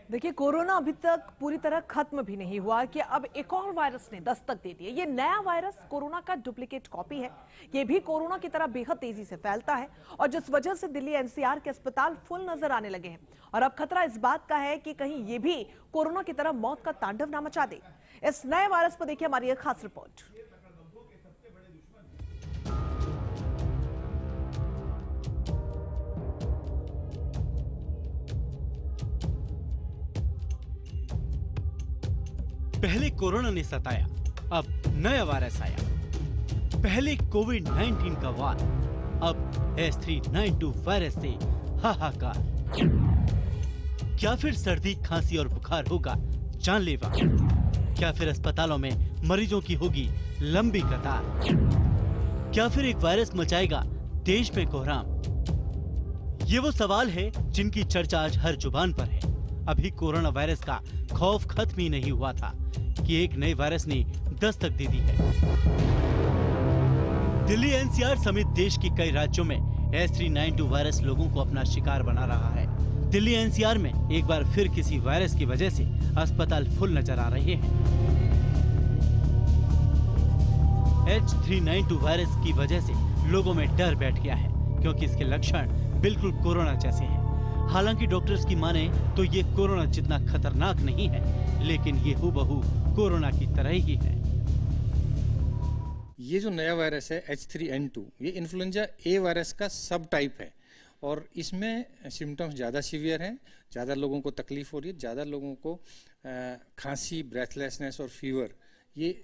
देखिए, कोरोना अभी तक पूरी तरह खत्म भी नहीं हुआ कि अब एक और वायरस ने दस्तक दे दी है। ये नया वायरस कोरोना का डुप्लीकेट कॉपी है। ये भी कोरोना की तरह बेहद तेजी से फैलता है और जिस वजह से दिल्ली एनसीआर के अस्पताल फुल नजर आने लगे हैं। और अब खतरा इस बात का है कि कहीं ये भी कोरोना की तरह मौत का तांडव ना मचा दे। इस नए वायरस पर देखिए हमारी एक खास रिपोर्ट। पहले कोरोना ने सताया, अब नया वायरस आया। पहले कोविड-19 का वार, अब H3N2 वायरस से हाहाकार। क्या फिर सर्दी, खांसी और बुखार होगा जानलेवा? क्या फिर अस्पतालों में मरीजों की होगी लंबी कतार? क्या फिर एक वायरस मचाएगा देश में कोहराम? ये वो सवाल है जिनकी चर्चा आज हर जुबान पर है। अभी कोरोना वायरस का खौफ खत्म ही नहीं हुआ था कि एक नए वायरस ने दस्तक दे दी है। दिल्ली एनसीआर समेत देश के कई राज्यों में H3N2 वायरस लोगों को अपना शिकार बना रहा है। दिल्ली एनसीआर में एक बार फिर किसी वायरस की वजह से अस्पताल फुल नजर आ रहे हैं। H3N2 वायरस की वजह से लोगों में डर बैठ गया है क्योंकि इसके लक्षण बिल्कुल कोरोना जैसे हैं। हालांकि डॉक्टर्स की माने तो ये कोरोना जितना खतरनाक नहीं है, लेकिन ये हूबहू कोरोना की तरह ही है। ये जो नया वायरस है H3N2, ये इन्फ्लुएंजा ए वायरस का सब टाइप है और इसमें सिम्टम्स ज़्यादा सीवियर हैं, ज़्यादा लोगों को तकलीफ हो रही है, ज़्यादा लोगों को खांसी, ब्रेथलेसनेस और फीवर ये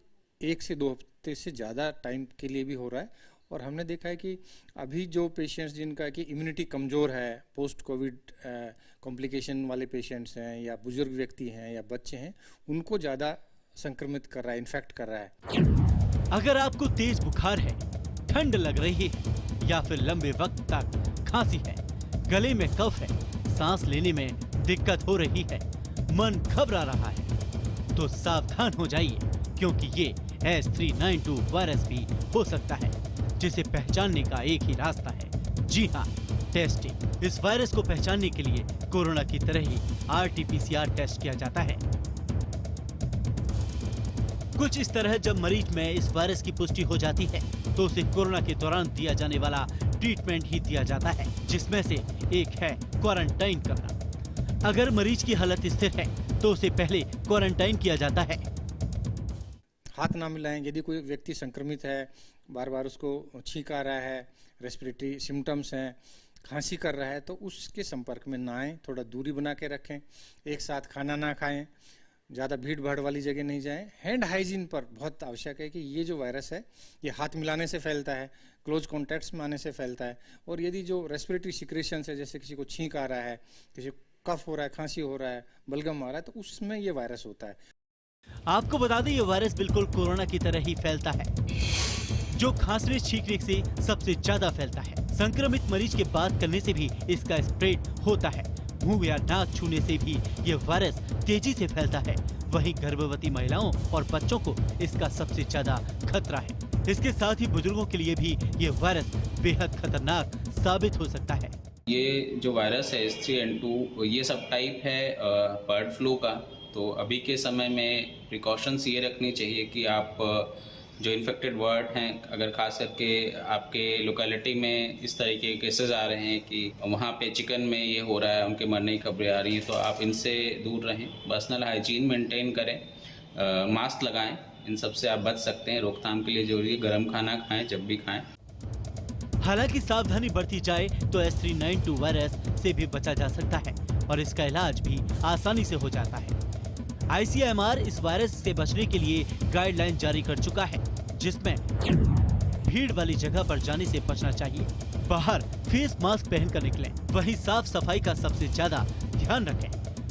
1 से 2 हफ्ते से ज़्यादा टाइम के लिए भी हो रहा है। और हमने देखा है कि अभी जो पेशेंट्स जिनका कि इम्यूनिटी कमज़ोर है, पोस्ट कोविड कॉम्प्लिकेशन वाले पेशेंट्स हैं या बुजुर्ग व्यक्ति हैं या बच्चे हैं, उनको ज़्यादा संक्रमित कर रहा है, इन्फेक्ट कर रहा है। अगर आपको तेज बुखार है, ठंड लग रही है या फिर लंबे वक्त तक खांसी है, गले में कफ है, सांस लेने में दिक्कत हो रही है, मन घबरा रहा है, तो सावधान हो जाइए क्योंकि ये H3N2 वायरस भी हो सकता है, जिसे पहचानने का एक ही रास्ता है। जी हाँ, टेस्टिंग। इस वायरस को पहचानने के लिए कोरोना की तरह ही RT-PCR टेस्ट किया जाता है। कुछ इस तरह जब मरीज में इस वायरस की पुष्टि हो जाती है तो उसे कोरोना के दौरान दिया जाने वाला ट्रीटमेंट ही दिया जाता है, जिसमें से एक है क्वारंटाइन करना। अगर मरीज की हालत स्थिर है तो उसे पहले क्वारंटाइन किया जाता है। हाथ ना मिलाएं। यदि कोई व्यक्ति संक्रमित है, बार बार उसको छींक आ रहा है, रेस्पिरेटरी सिम्टम्स हैं, खांसी कर रहा है, तो उसके संपर्क में ना आएं, थोड़ा दूरी बना के रखें, एक साथ खाना ना खाएं, ज़्यादा भीड़ भाड़ वाली जगह नहीं जाएं। हैंड हाइजीन पर बहुत आवश्यक है कि ये जो वायरस है ये हाथ मिलाने से फैलता है, क्लोज कॉन्टैक्ट्स में आने से फैलता है। और यदि जो रेस्पिरेटरी सिक्रेशंस है, जैसे किसी को छींक आ रहा है, किसी को कफ हो रहा है, खांसी हो रहा है, बलगम आ रहा है, तो उसमें ये वायरस होता है। आपको बता दें, ये वायरस बिल्कुल कोरोना की तरह ही फैलता है, जो खांसने छींकने से सबसे ज्यादा फैलता है। संक्रमित मरीज के बात करने से भी इसका स्प्रेड होता है। मुंह या नाक छूने से भी ये वायरस तेजी से फैलता है। वहीं गर्भवती महिलाओं और बच्चों को इसका सबसे ज्यादा खतरा है। इसके साथ ही बुजुर्गों के लिए भी ये वायरस बेहद खतरनाक साबित हो सकता है। ये जो वायरस है H3N2, ये सब टाइप है बर्ड फ्लू का। तो अभी के समय में प्रिकॉशंस ये रखनी चाहिए कि आप जो इन्फेक्टेड वर्ड हैं, अगर खास करके आपके लोकेलिटी में इस तरह के केसेस आ रहे हैं कि वहाँ पे चिकन में ये हो रहा है, उनके मरने की खबरें आ रही हैं, तो आप इनसे दूर रहें, पर्सनल हाइजीन मेंटेन करें, मास्क लगाएं, इन सब से आप बच सकते हैं। रोकथाम के लिए जरूरी है गर्म खाना खाएं जब भी खाएं। हालांकि सावधानी बरती जाए तो H3N2 वायरस से भी बचा जा सकता है और इसका इलाज भी आसानी से हो जाता है। ICMR इस वायरस से बचने के लिए गाइडलाइन जारी कर चुका है, जिसमें भीड़ वाली जगह पर जाने से बचना चाहिए, बाहर फेस मास्क पहनकर निकलें, वहीं साफ सफाई का सबसे ज्यादा ध्यान रखें,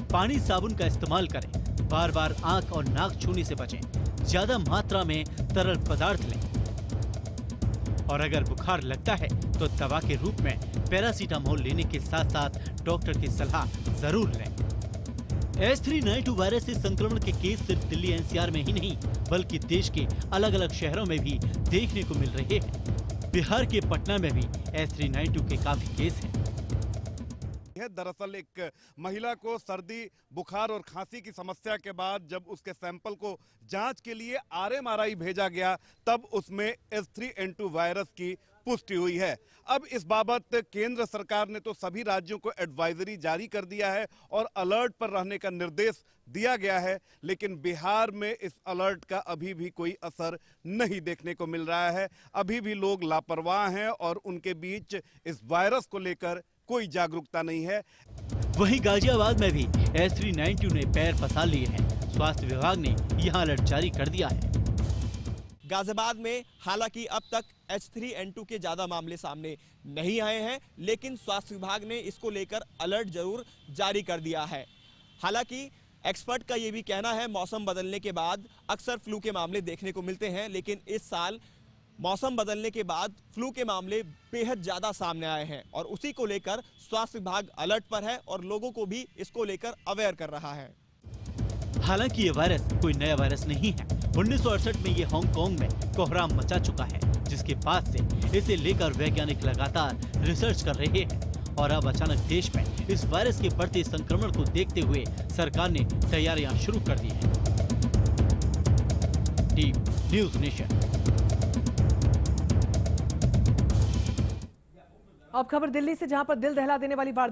पानी साबुन का इस्तेमाल करें, बार बार आंख और नाक छूने से बचें, ज्यादा मात्रा में तरल पदार्थ लें और अगर बुखार लगता है तो दवा के रूप में पैरासीटामोल लेने के साथ साथ डॉक्टर की सलाह जरूर लें। H3N2 वायरस से संक्रमण के केस सिर्फ दिल्ली एनसीआर में ही नहीं बल्कि देश के अलग अलग शहरों में भी देखने को मिल रहे हैं। बिहार के पटना में भी H3N2 के काफी केस हैं। है। दरअसल एक महिला को सर्दी, बुखार और खांसी की समस्या के बाद जब उसके सैंपल को जांच के लिए RMRI भेजा गया, तब उसमें H3N2 वायरस की पुष्टि हुई है। अब इस बाबत केंद्र सरकार ने तो सभी राज्यों को एडवाइजरी जारी कर दिया है और अलर्ट पर रहने का निर्देश दिया गया है, लेकिन बिहार में इस अलर्ट का अभी भी कोई असर नहीं देखने को मिल रहा है। अभी भी लोग लापरवाह हैं और उनके बीच इस वायरस को लेकर कोई जागरूकता नहीं है। वहीं गाजियाबाद में भी H3N2 ने पैर पसार लिए हैं। स्वास्थ्य विभाग ने यहां अलर्ट जारी कर दिया है। गाजियाबाद में हालांकि अब तक H3N2 के ज्यादा मामले सामने नहीं आए हैं, लेकिन स्वास्थ्य विभाग ने इसको लेकर अलर्ट जरूर जारी कर दिया है। हालांकि एक्सपर्ट का ये भी कहना है, मौसम बदलने के बाद अक्सर फ्लू के मामले देखने को मिलते हैं, लेकिन इस साल मौसम बदलने के बाद फ्लू के मामले बेहद ज्यादा सामने आए हैं और उसी को लेकर स्वास्थ्य विभाग अलर्ट पर है और लोगों को भी इसको लेकर अवेयर कर रहा है। हालांकि ये वायरस कोई नया वायरस नहीं है। 1968 में ये हांगकांग में कोहराम मचा चुका है, जिसके बाद से इसे लेकर वैज्ञानिक लगातार रिसर्च कर रहे हैं और अब अचानक देश में इस वायरस के बढ़ते संक्रमण को देखते हुए सरकार ने तैयारियां शुरू कर दी हैं। Team news nation. अब खबर दिल्ली से, जहां पर दिल दहला देने वाली वारदात